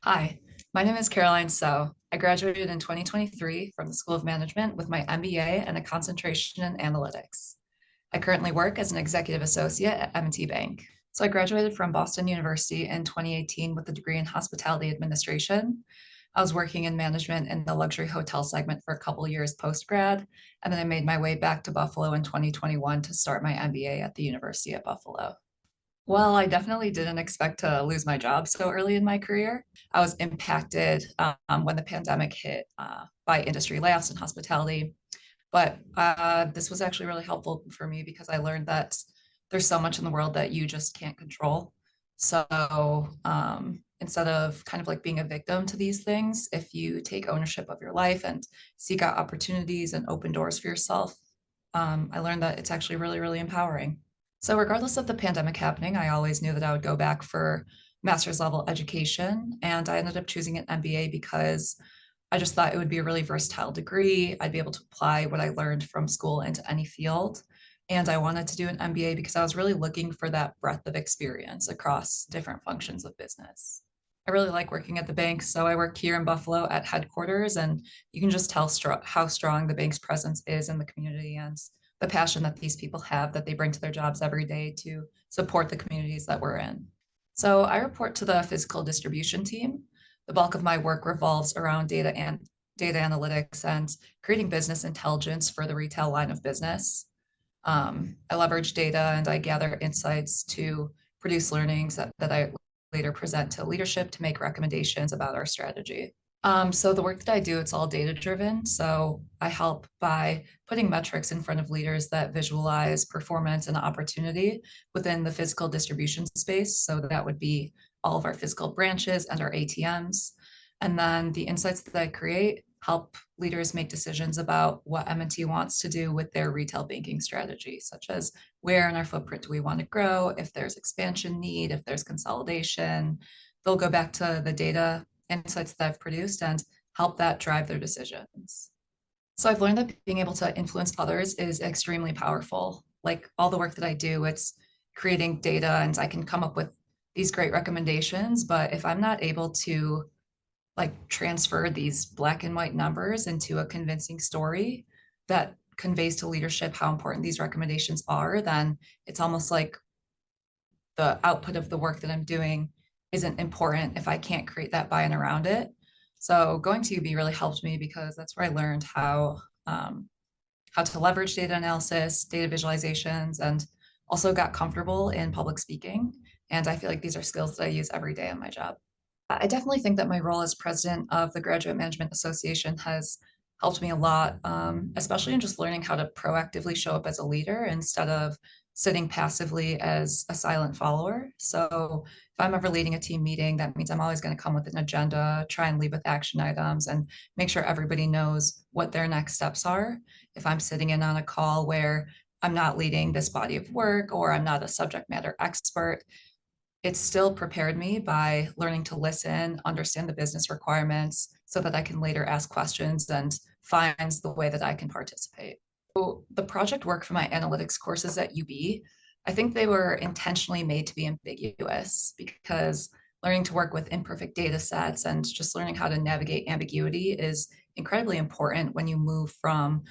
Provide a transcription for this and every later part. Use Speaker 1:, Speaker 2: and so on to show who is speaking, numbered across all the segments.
Speaker 1: Hi, my name is Caroline So. I graduated in 2023 from the School of Management with my MBA and a concentration in analytics. I currently work as an executive associate at M&T Bank. So I graduated from Boston University in 2018 with a degree in hospitality administration. I was working in management in the luxury hotel segment for a couple of years post-grad, and then I made my way back to Buffalo in 2021 to start my MBA at the University of Buffalo. Well, I definitely didn't expect to lose my job so early in my career. I was impacted when the pandemic hit by industry layoffs in hospitality. But this was actually really helpful for me because I learned that there's so much in the world that you just can't control. So instead of kind of like being a victim to these things, if you take ownership of your life and seek out opportunities and open doors for yourself, I learned that it's actually really, really empowering. So regardless of the pandemic happening, I always knew that I would go back for master's level education. And I ended up choosing an MBA because I just thought it would be a really versatile degree. I'd be able to apply what I learned from school into any field. And I wanted to do an MBA because I was really looking for that breadth of experience across different functions of business. I really like working at the bank. So I work here in Buffalo at headquarters, and you can just tell how strong the bank's presence is in the community and the passion that these people have that they bring to their jobs every day to support the communities that we're in. So I report to the physical distribution team. The bulk of my work revolves around data analytics and creating business intelligence for the retail line of business. I leverage data and I gather insights to produce learnings that I later present to leadership to make recommendations about our strategy. So the work that I do, it's all data driven. So I help by putting metrics in front of leaders that visualize performance and opportunity within the physical distribution space. So that would be all of our physical branches and our ATMs. And then the insights that I create help leaders make decisions about what M&T wants to do with their retail banking strategy, such as where in our footprint do we want to grow, if there's expansion need, if there's consolidation. They'll go back to the data insights that I've produced and help that drive their decisions. So I've learned that being able to influence others is extremely powerful. Like all the work that I do, it's creating data and I can come up with these great recommendations. But if I'm not able to like transfer these black and white numbers into a convincing story that conveys to leadership how important these recommendations are, then it's almost like the output of the work that I'm doing isn't important if I can't create that buy-in around it. So going to UB really helped me because that's where I learned how to leverage data analysis, data visualizations, and also got comfortable in public speaking. And I feel like these are skills that I use every day on my job. I definitely think that my role as president of the Graduate Management Association has helped me a lot, especially in just learning how to proactively show up as a leader instead of sitting passively as a silent follower. So if I'm ever leading a team meeting, that means I'm always going to come with an agenda, try and lead with action items, and make sure everybody knows what their next steps are. If I'm sitting in on a call where I'm not leading this body of work or I'm not a subject matter expert, it still prepared me by learning to listen, understand the business requirements so that I can later ask questions and find the way that I can participate. So the project work for my analytics courses at UB, I think they were intentionally made to be ambiguous because learning to work with imperfect data sets and just learning how to navigate ambiguity is incredibly important when you move from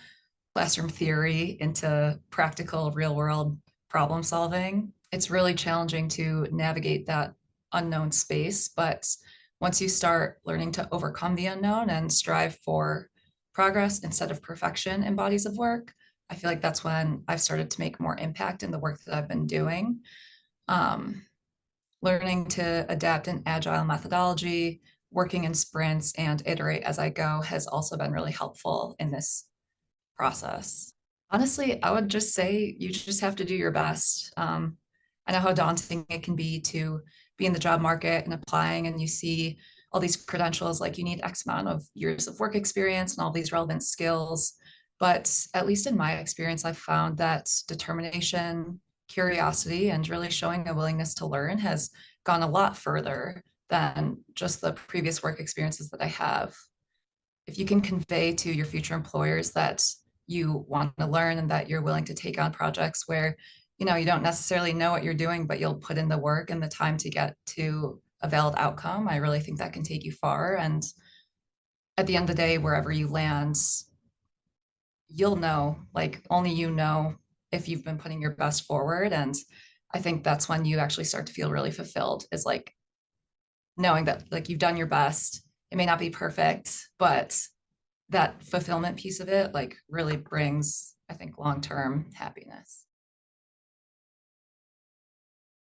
Speaker 1: classroom theory into practical real world problem solving. It's really challenging to navigate that unknown space, but once you start learning to overcome the unknown and strive for progress instead of perfection in bodies of work, I feel like that's when I've started to make more impact in the work that I've been doing. Um, Learning to adapt an agile methodology, working in sprints, and iterate as I go has also been really helpful in this process. Honestly, I would just say you just have to do your best. I know how daunting it can be to be in the job market and applying, and you see all these credentials like you need X amount of years of work experience and all these relevant skills. But at least in my experience, I've found that determination, curiosity, and really showing a willingness to learn has gone a lot further than just the previous work experiences that I have. If you can convey to your future employers that you want to learn and that you're willing to take on projects where you don't necessarily know what you're doing, but you'll put in the work and the time to get to a valid outcome, I really think that can take you far. And at the end of the day, wherever you land, you'll know, like only you know if you've been putting your best forward. And I think that's when you actually start to feel really fulfilled, is like knowing that like you've done your best. It may not be perfect, but that fulfillment piece of it like really brings, I think, long-term happiness.